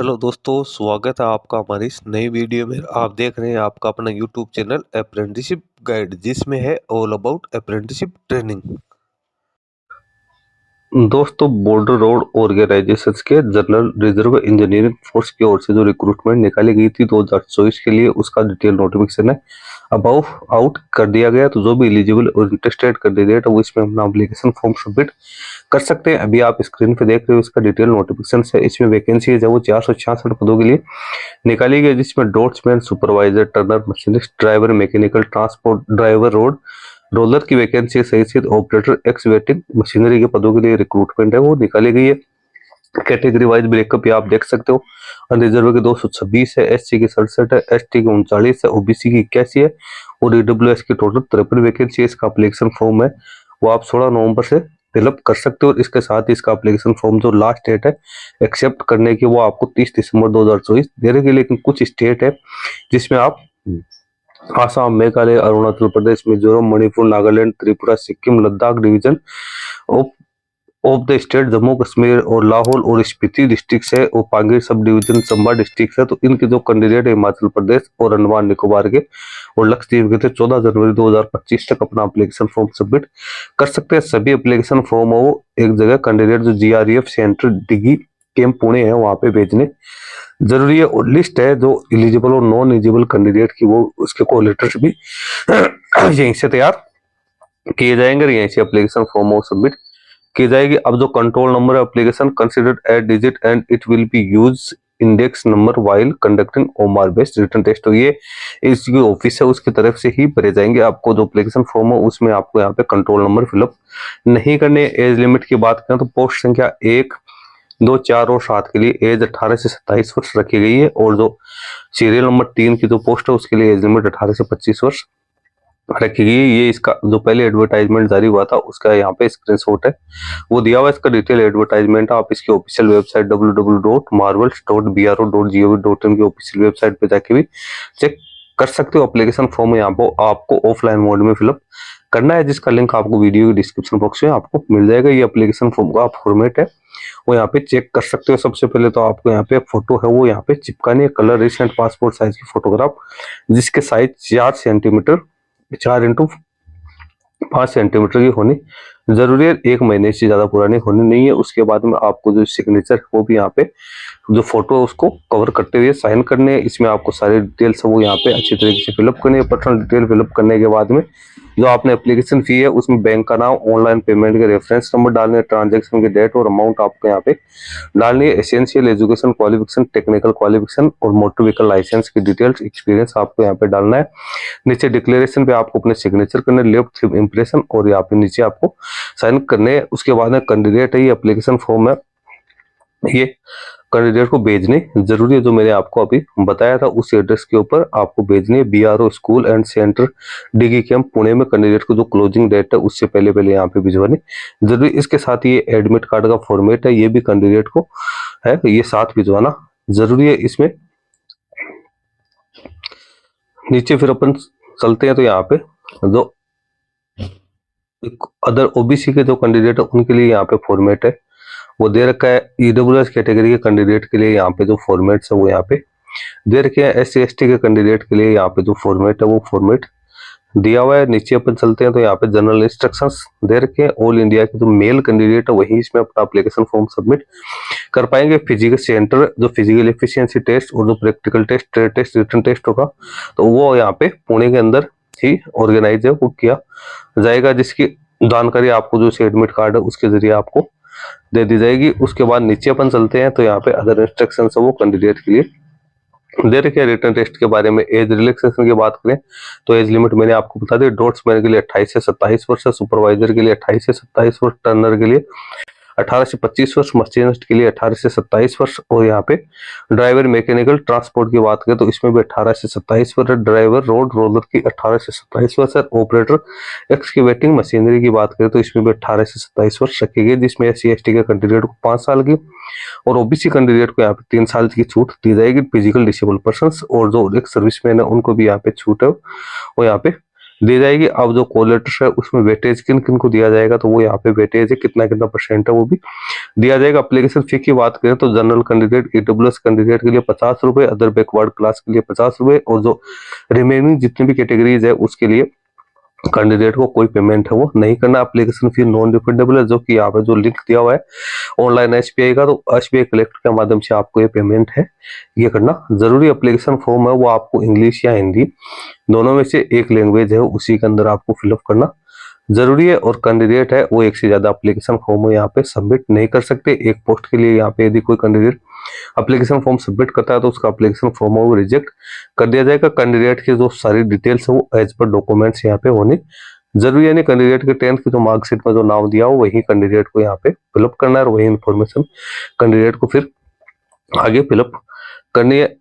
Hello दोस्तों, स्वागत है आपका हमारी इस नई वीडियो में। आप देख रहे हैं आपका अपना यूट्यूब चैनल अप्रेंटिसशिप गाइड, जिसमें है ऑल अबाउट अप्रेंटिसशिप ट्रेनिंग। दोस्तों, बॉर्डर रोड ऑर्गेनाइजेशन के जनरल रिजर्व इंजीनियरिंग फोर्स की ओर से जो रिक्रूटमेंट निकाली गई थी 2024 के लिए, उसका डिटेल नोटिफिकेशन है अबाउ आउट कर दिया गया। तो जो भी एलिजिबल और इंटरेस्टेड कैंडिडेट है वो इसमें अपना एप्लीकेशन फॉर्म सबमिट कर सकते हैं। अभी आप स्क्रीन पे देख रहे हो इसका डिटेल नोटिफिकेशन है। इसमें वैकेंसी है वो 466 पदों के लिए निकाली गई, जिसमें draughtsman, supervisor, turner, machinist, driver, mechanical, transport driver, road roller की वैकेंसी सहित ऑपरेटर, एक्सवेटिंग मशीनरी के पदों के लिए रिक्रूटमेंट है वो निकाली गई है। कैटेगरी वाइज ब्रेकअप आप देख सकते हो। अनरिजर्व के 226 है, एससी की 67 है, एसटी की 39 है, ओबीसी की 81 है और ईडब्ल्यूएस की टोटल 53 वैकेंसी है। इसका एप्लीकेशन फॉर्म है वो आप 16 नवंबर से फिलअप कर सकते हो। और इसके साथ ही इसका एप्लीकेशन फॉर्म जो लास्ट डेट है एक्सेप्ट करने की वो आपको 30 दिसंबर 2024 दे रही है। लेकिन कुछ स्टेट है जिसमें आप Assam, Meghalaya, Arunachal Pradesh, Mizoram, Manipur, Nagaland, Tripura, Sikkim, Ladakh division of of the state, Jammu Kashmir और लाहौल और स्पीति डिस्ट्रिक्ट है और Pangi sub division Chamba district है। तो इनके जो कैंडिडेट है हिमाचल प्रदेश और अंडमान निकोबार के और लक्षद्वीप के थे 14 जनवरी 2025 तक अपना एप्लीकेशन फॉर्म सबमिट कर सकते हैं। सभी एप्लीकेशन फॉर्म वो एक जगह कैंडिडेट जो GREF centre Dighi camp Pune है वहां पे भेजने जरूरी है। और लिस्ट है जो एलिजिबल और नॉन एलिजिबल कैंडिडेट की, वो उसके कॉल लेटर्स भी यहीं से तैयार किए जाएंगे, यहीं से एप्लीकेशन फॉर्म सबमिट की जाएगी। अब जो कंट्रोल नंबर है application considered eight digit and it will be use index number while conducting OMR based written test. तो ये इसकी ऑफिस है उसकी तरफ से ही भरे जाएंगे। आपको जो एप्लीकेशन फॉर्म है उसमें आपको यहाँ पे कंट्रोल नंबर फिलअप नहीं करने। एज लिमिट की बात करें तो पोस्ट संख्या 1, 2, 4 और 7 के लिए एज 18 से 27 वर्ष रखी गई है। और जो सीरियल नंबर 3 की जो पोस्ट है उसके लिए एज लिमिट 18 से 25 वर्ष रखी गई। ये इसका जो पहले एडवर्टाइजमेंट जारी हुआ था उसका यहाँ पे स्क्रीनशॉट है वो दिया हुआ है। इसका डिटेल एडवर्टाइजमेंट आप इसकी ऑफिशियल वेबसाइट www.marvels.gov.in की ऑफिशियल वेबसाइट पे जाके भी चेक कर सकते हो। एप्लीकेशन फॉर्म यहाँ पे आपको ऑफलाइन मोड में फिलअप करना है, जिसका लिंक आपको वीडियो के डिस्क्रिप्शन बॉक्स में आपको मिल जाएगा। ये एप्लीकेशन फॉर्म का फॉर्मेट है वो यहाँ पे चेक कर सकते हो। सबसे पहले तो आपको यहाँ पे फोटो है वो यहाँ पे चिपकानी है, कलर रिसेंट पासपोर्ट साइज की फोटोग्राफ जिसके साइज 4 सेंटीमीटर 4x5 सेंटीमीटर की होनी जरूरी है। 1 महीने से ज्यादा पुरानी होनी नहीं है। उसके बाद में आपको जो सिग्नेचर वो भी यहाँ पे जो फोटो है उसको कवर करते हुए साइन करने हैं। इसमें आपको सारे डिटेल्स वो यहाँ पे अच्छी तरीके से फिलअप करनी है। पर्सनल डिटेल फिलअप करने के बाद में जो आपने एप्लीकेशन फी है उसमें बैंक का नाम, ऑनलाइन पेमेंट के रेफरेंस नंबर डालने, ट्रांजेक्शन की डेट और अमाउंट आपको यहाँ पे डालनी है। Essential education qualification, technical qualification और मोटर व्हीकल लाइसेंस की डिटेल्स, एक्सपीरियंस आपको यहाँ पे डालना है। नीचे डिक्लेरेशन पे आपको अपने सिग्नेचर करने, लेफ्ट इंप्रेशन और यहाँ पे नीचे आपको साइन करने। उसके बाद में कैंडिडेट है ये एप्लीकेशन फॉर्म है ये कैंडिडेट को भेजने जरूरी है। जो मैंने आपको अभी बताया था उस एड्रेस के ऊपर आपको भेजनी है। BRO school and centre Dighi camp Pune में कैंडिडेट को जो क्लोजिंग डेट है उससे पहले यहाँ पे भिजवानी जरूरी। इसके साथ ये एडमिट कार्ड का फॉर्मेट है ये भी कैंडिडेट को है ये साथ भिजवाना जरूरी है। इसमें नीचे फिर अपन चलते हैं तो यहाँ पे जो अदर ओबीसी के जो कैंडिडेट है उनके लिए यहाँ पे फॉर्मेट है वो दे रखा है। ईडब्ल्यूएस कैटेगरी के कैंडिडेट के लिए यहाँ पे जो फॉर्मेट्स है वो यहाँ पे दे रखे हैं। एससी एसटी के कैंडिडेट के लिए यहाँ पे जो फॉर्मेट है वो फॉर्मेट दिया हुआ है। नीचे अपन चलते हैं तो यहाँ पे जनरल इंस्ट्रक्शंस दे रखे हैं। ऑल इंडिया के जो मेल कैंडिडेट है वही इसमें अपना एप्लीकेशन फॉर्म सबमिट कर पाएंगे। फिजिकल सेंटर जो फिजिकल एफिशिएंसी टेस्ट और जो practical test, trade test, written test होगा तो वो यहाँ पे पुणे के अंदर ही ऑर्गेनाइज है वो किया जाएगा, जिसकी जानकारी आपको जो एडमिट कार्ड है उसके जरिए आपको दे दी जाएगी। उसके बाद नीचे अपन चलते हैं तो यहाँ पे अदर इंस्ट्रक्शन है वो कैंडिडेट के लिए दे रखे हैं। रिटर्न टेस्ट के बारे में एज रिलैक्सेशन की बात करें तो एज लिमिट मैंने आपको बता दी। डॉट्समैन के लिए 28 से 27 वर्ष है, सुपरवाइजर के लिए 28 से 27 वर्ष, टर्नर के लिए 18 से 25 वर्ष, मशीनिस्ट के लिए 18 से 27 वर्ष और यहाँ पे ड्राइवर, मैकेनिकल, ट्रांसपोर्ट की बात करें तो इसमें भी 18 से 27 वर्ष है। ड्राइवर, रोड रोलर की 18 से 27 वर्ष है। ऑपरेटर, एक्सकेवेटिंग मशीनरी की बात करें तो इसमें भी 18 से 27 वर्ष रखी गई, जिसमें एससी एसटी के कैंडिडेट को 5 साल की और ओबीसी कैंडिडेट को यहाँ पे 3 साल की छूट दी जाएगी। फिजिकल डिसेबल पर्सन और जो एक सर्विसमैन है उनको भी यहाँ पे छूट है वो यहाँ पे दी जाएगी। अब जो कॉल लेटर है उसमें वेटेज किन किन को दिया जाएगा, तो वो यहाँ पे वेटेज है कितना कितना परसेंट है वो भी दिया जाएगा। एप्लीकेशन फी की बात करें तो जनरल कैंडिडेट, ईडब्ल्यूएस कैंडिडेट के लिए 50 रुपए, अदर बैकवर्ड क्लास के लिए 50 रुपए, और जो रिमेनिंग जितनी भी कैटेगरीज है उसके लिए कैंडिडेट को कोई पेमेंट है वो नहीं करना। एप्लीकेशन फी नॉन रिफंडेबल है, जो कि यहाँ पे जो लिंक दिया हुआ है ऑनलाइन एसबीआई का, तो एसबीआई कलेक्ट के माध्यम से आपको ये पेमेंट है ये करना जरूरी। एप्लीकेशन फॉर्म है वो आपको इंग्लिश या हिंदी दोनों में से एक लैंग्वेज है उसी के अंदर आपको फिलअप करना जरूरी है। और कैंडिडेट है वो एक से ज्यादा एप्लीकेशन फॉर्म यहाँ पे सबमिट नहीं कर सकते। एक पोस्ट के लिए यहाँ पे यदि कोई कैंडिडेट एप्लीकेशन फॉर्म सबमिट करता है तो उसका एप्लीकेशन फॉर्म वो रिजेक्ट कर दिया जाएगा। कैंडिडेट की जो सारी डिटेल्स है वो एज पर डॉक्यूमेंट्स यहाँ पे होनी जरूरी है। कैंडिडेट के 10th की जो मार्कशीट में जो नाम दिया हो वही कैंडिडेट को यहाँ पे फिलअप करना है, और वही इन्फॉर्मेशन कैंडिडेट को फिर आगे फिलअप करनी है।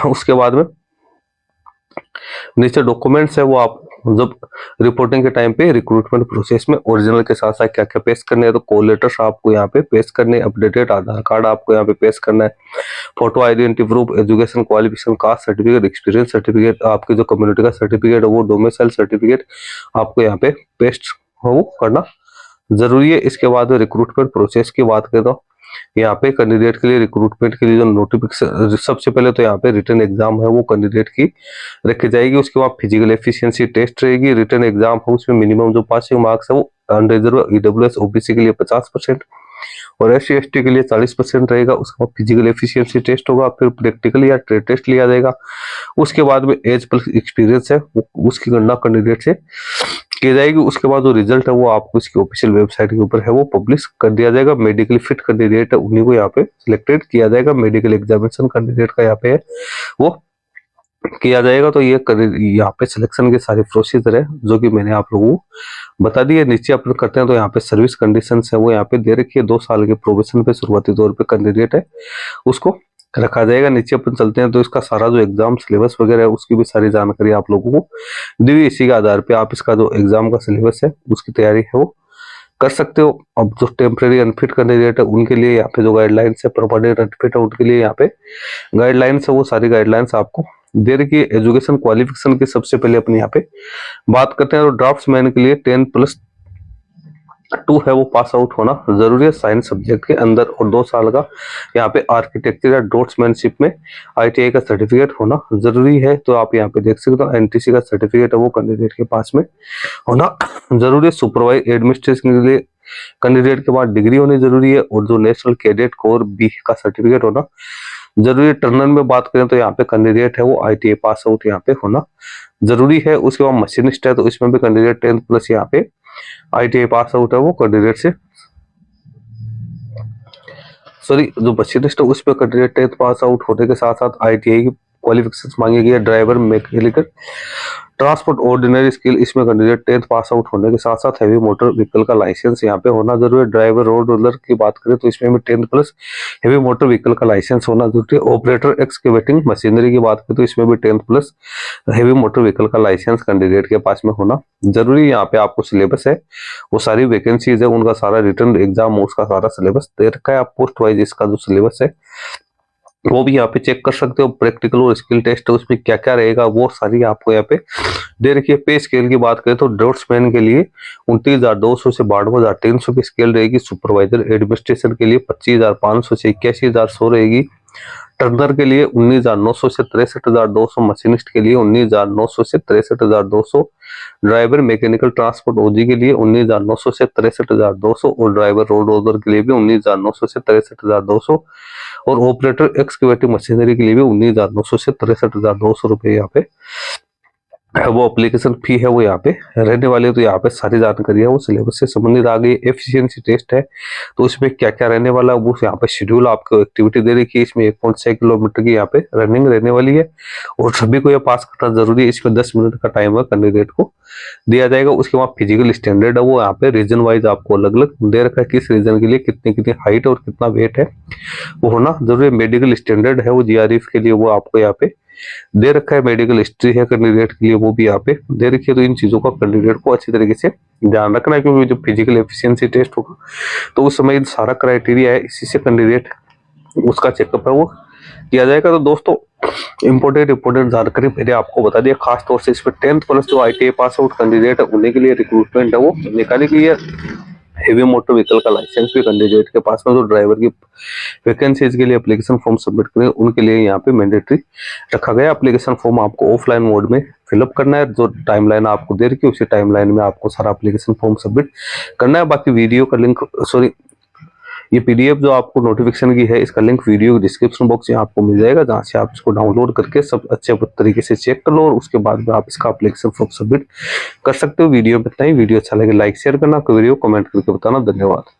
उसके बाद में नीचे डॉक्यूमेंट्स है वो आप जब रिपोर्टिंग के टाइम पे रिक्रूटमेंट प्रोसेस में ओरिजिनल के साथ साथ क्या क्या पेश करने हैं, तो कॉल लेटर्स आपको यहाँ पे पेश करने, अपडेटेड आधार कार्ड आपको यहाँ पे पेश करना है, photo identity proof, education qualification, caste certificate, experience certificate, आपके जो कम्युनिटी का सर्टिफिकेट है वो, डोमिसाइल सर्टिफिकेट आपको यहाँ पे पेस्ट वो करना जरूरी है। इसके बाद रिक्रूटमेंट प्रोसेस की बात करें तो यहाँ पे कैंडिडेट के लिए रिक्रूटमेंट के लिए जो नोटिफिकेशन, सबसे पहले तो यहाँ पे रिटन एग्जाम है वो कैंडिडेट की रखी जाएगी। उसके बाद फिजिकल एफिशिएंसी टेस्ट रहेगी। रिटन एग्जाम है उसमें मिनिमम जो पासिंग मार्क्स है वो अनरिजर्व, ईडब्ल्यूएस, ओबीसी के लिए 50% और SC/ST के लिए 40% रहेगा। उसके बाद फिजिकल एफिशिएंसी टेस्ट होगा, फिर प्रैक्टिकल या ट्रेड टेस्ट लिया जाएगा। उसके बाद में एज प्लस एक्सपीरियंस है उसकी गणना कैंडिडेट से की जाएगी। उसके बाद जो रिजल्ट है वो आपको इसकी ऑफिशियल वेबसाइट के ऊपर है वो पब्लिश कर दिया जाएगा। मेडिकली फिट कैंडिडेट है उन्हीं को यहाँ पे सिलेक्टेड किया जाएगा। मेडिकल एग्जामिनेशन कैंडिडेट का यहाँ पे है वो किया जाएगा। तो ये यहाँ पे सिलेक्शन के सारे प्रोसीजर है जो कि मैंने आप लोगों को बता दिए। नीचे अपन करते हैं तो यहाँ पे सर्विस कंडीशंस है वो यहाँ पे दे रखी है। 2 साल के प्रोबेशन पे शुरुआती तौर पे कैंडिडेट है उसको रखा जाएगा। नीचे अपन चलते हैं तो इसका सारा जो एग्जाम सिलेबस वगैरह है उसकी भी सारी जानकारी आप लोगों को दी हुई। इसी के आधार पे आप इसका जो एग्जाम का सिलेबस है उसकी तैयारी है वो कर सकते हो। अब जो टेम्परेरी अनफिट कैंडिडेट है उनके लिए यहाँ पे जो गाइडलाइंस है, परमानेंट अनफिट है उनके लिए यहाँ पे गाइडलाइंस है वो सारी गाइडलाइंस आपको दे रखी है। एजुकेशन क्वालिफिकेशन की सबसे पहले अपन यहाँ पे बात करते हैं तो ड्राफ्ट्समैन के लिए 10+2 है वो पास आउट होना जरूरी है साइंस सब्जेक्ट के अंदर, और 2 साल का यहाँ पे आर्किटेक्चर या ड्राफ्ट्समैनशिप में ITI का सर्टिफिकेट होना जरूरी है। तो आप यहाँ पे देख सकते हो NTC का सर्टिफिकेट है वो कैंडिडेट के पास में होना जरूरी है। सुपरवाइज एडमिनिस्ट्रेशन के लिए कैंडिडेट के पास डिग्री होनी जरूरी है, और जो नेशनल कैडेट कोर B का सर्टिफिकेट होना जरूरी है। टर्नर में बात करें तो यहाँ पे कैंडिडेट है वो ITI पास आउट यहाँ पे होना जरूरी है। उसके बाद मशीनिस्ट है तो इसमें भी कैंडिडेट 10+ यहाँ पे ITI पास आउट है वो कैंडिडेट से, सॉरी जो मशीनिस्ट है उसमें कैंडिडेट 10th पास आउट होने के साथ साथ ITI की क्वालिफिकेशन मांगी गई है। Driver, mechanical, transport, ordinary skill, इसमें कैंडिडेट 10th पास आउट होने के साथ साथ हैवी मोटर व्हीकल का लाइसेंस यहाँ पे होना जरूरी है। ड्राइवर, रोड रोलर की बात करें तो इसमें भी 10+ हैवी मोटर व्हीकल का लाइसेंस होना जरूरी है। ऑपरेटर एक्सकेवेटिंग मशीनरी की बात करें तो इसमें भी 10+ हैवी मोटर व्हीकल का लाइसेंस कैंडिडेट के पास में होना जरूरी है। यहाँ पे आपको सिलेबस है वो सारी वैकेंसीज है उनका सारा रिटर्न एग्जाम उसका सारा सिलेबस दे रखा है। आप पोस्ट वाइज इसका जो सिलेबस है वो भी यहाँ पे चेक कर सकते हो। प्रैक्टिकल और स्किल टेस्ट है उसमें क्या क्या रहेगा वो सारी आपको यहाँ पे दे रखी है। पे स्केल की बात करें तो ड्राफ्ट्समैन के लिए 29,200 से 52,300 की स्केल रहेगी। सुपरवाइजर एडमिनिस्ट्रेशन के लिए 25,500 से 81,100 रहेगी। टर्नर के लिए 19,900 से 63,200, मशीनिस्ट के लिए 19,900 से 63,200, ड्राइवर मैकेनिकल ट्रांसपोर्ट OG के लिए 19,900 से 63,200 और ड्राइवर रोड रोलर के लिए भी 19,900 से 63,200 और ऑपरेटर एक्सकेवेटिव मशीनरी के लिए भी 19,900 से 63,200 रुपए यहाँ पे वो एप्लीकेशन फी है वो यहाँ पे रहने वाली है। तो यहाँ पे सारी जानकारी है वो सिलेबस से संबंधित आ गई। एफिशिएंसी टेस्ट है तो इसमें क्या क्या रहने वाला है वो यहाँ पे शेड्यूल आपको एक्टिविटी दे रखी है। इसमें 1.6 किलोमीटर की यहाँ पे रनिंग रहने वाली है और सभी को ये पास करना जरूरी है। इसमें 10 मिनट का टाइम है कैंडिडेट को दिया जाएगा। उसके बाद फिजिकल स्टैंडर्ड है वो यहाँ पे रीजन वाइज आपको अलग अलग दे रखा है, किस रीजन के लिए कितनी कितनी हाइट और कितना वेट है वो होना जरूरी है। मेडिकल स्टैंडर्ड है वो GRF के लिए वो आपको यहाँ पे दे रखा है। मेडिकल हिस्ट्री है कैंडिडेट के लिए वो भी यहाँ पे दे रखी है। तो इन चीजों का कैंडिडेट को अच्छी तरीके से ध्यान रखना है क्योंकि जब फिजिकल एफिशिएंसी टेस्ट होगा तो उस समय सारा क्राइटेरिया है, इसी से कैंडिडेट उसका चेकअप है वो किया जाएगा। तो दोस्तों इंपॉर्टेंट जानकारी मैंने आपको बता दिया, खास तौर से इसमें 10th प्लस जो ITI पास आउट कैंडिडेट है उन्हीं के लिए रिक्रूटमेंट है वो निकाली गई है। हेवी मोटर व्हीकल का लाइसेंस भी कैंडिडेट के पास में, जो ड्राइवर की वैकेंसीज के लिए एप्लीकेशन फॉर्म सबमिट करें उनके लिए यहाँ पे मैंडेटरी रखा गया। एप्लीकेशन फॉर्म आपको ऑफलाइन मोड में फिलअप करना है, जो टाइमलाइन आपको दे रखी है उसी टाइमलाइन में आपको सारा एप्लीकेशन फॉर्म सबमिट करना है। बाकी वीडियो का लिंक, सॉरी, ये PDF जो आपको नोटिफिकेशन की है इसका लिंक वीडियो के डिस्क्रिप्शन बॉक्स में आपको मिल जाएगा, जहां से आप इसको डाउनलोड करके सब अच्छे तरीके से चेक कर लो और उसके बाद में आप इसका एप्लीकेशन फॉर्म सबमिट कर सकते हो। वीडियो में इतना ही। वीडियो अच्छा लगे लाइक शेयर करना, वीडियो कमेंट करके बताना। धन्यवाद।